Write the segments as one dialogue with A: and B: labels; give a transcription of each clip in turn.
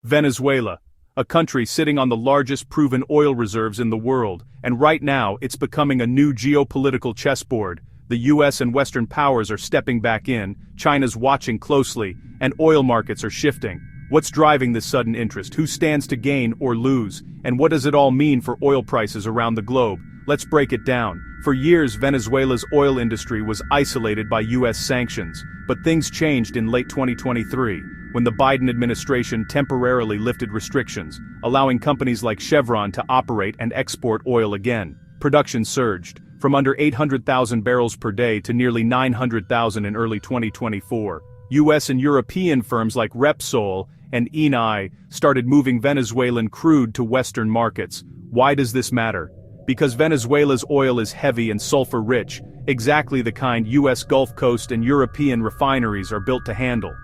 A: Venezuela, a country sitting on the largest proven oil reserves in the world, and right now it's becoming a new geopolitical chessboard. The US and Western powers are stepping back in, China's watching closely, and oil markets are shifting. What's driving this sudden interest? Who stands to gain or lose? And what does it all mean for oil prices around the globe? Let's break it down. For years, Venezuela's oil industry was isolated by US sanctions, but things changed in late 2023, when the Biden administration temporarily lifted restrictions, allowing companies like Chevron to operate and export oil again. Production surged, from under 800,000 barrels per day to nearly 900,000 in early 2024. US and European firms like Repsol and Eni started moving Venezuelan crude to Western markets. Why does this matter? Because Venezuela's oil is heavy and sulfur-rich, exactly the kind US Gulf Coast and European refineries are built to handle.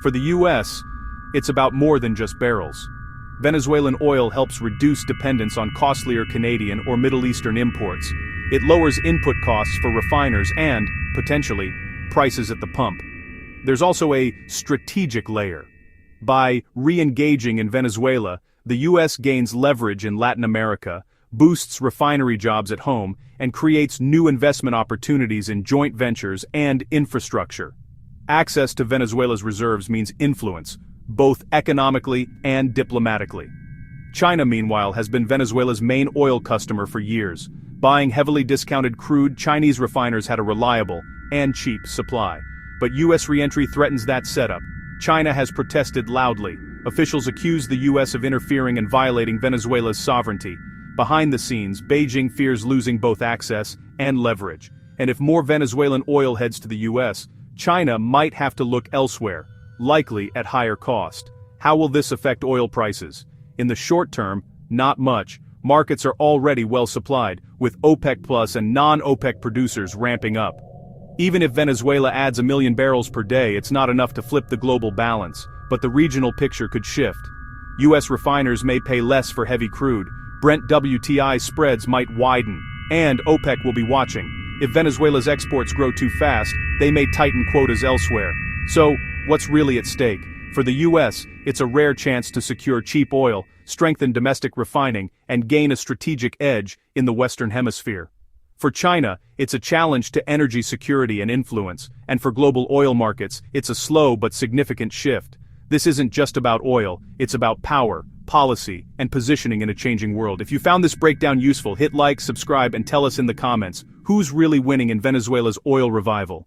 A: For the US, it's about more than just barrels. Venezuelan oil helps reduce dependence on costlier Canadian or Middle Eastern imports. It lowers input costs for refiners and, potentially, prices at the pump. There's also a strategic layer. By re-engaging in Venezuela, the US gains leverage in Latin America, boosts refinery jobs at home, and creates new investment opportunities in joint ventures and infrastructure. Access to Venezuela's reserves means influence, both economically and diplomatically. China, meanwhile, has been Venezuela's main oil customer for years. Buying heavily discounted crude, Chinese refiners had a reliable and cheap supply. But US re-entry threatens that setup. China has protested loudly. Officials accuse the US of interfering and violating Venezuela's sovereignty. Behind the scenes, Beijing fears losing both access and leverage. And if more Venezuelan oil heads to the US, China might have to look elsewhere, likely at higher cost. How will this affect oil prices? In the short term, not much. Markets are already well supplied, with OPEC Plus and non-OPEC producers ramping up. Even if Venezuela adds 1 million barrels per day, it's not enough to flip the global balance, but the regional picture could shift. US refiners may pay less for heavy crude, Brent WTI spreads might widen, and OPEC will be watching. If Venezuela's exports grow too fast, they may tighten quotas elsewhere. So, what's really at stake? For the US, it's a rare chance to secure cheap oil, strengthen domestic refining, and gain a strategic edge in the Western Hemisphere. For China, it's a challenge to energy security and influence, and for global oil markets, it's a slow but significant shift. This isn't just about oil, it's about power, policy, and positioning in a changing world. If you found this breakdown useful, hit like, subscribe, and tell us in the comments, who's really winning in Venezuela's oil revival?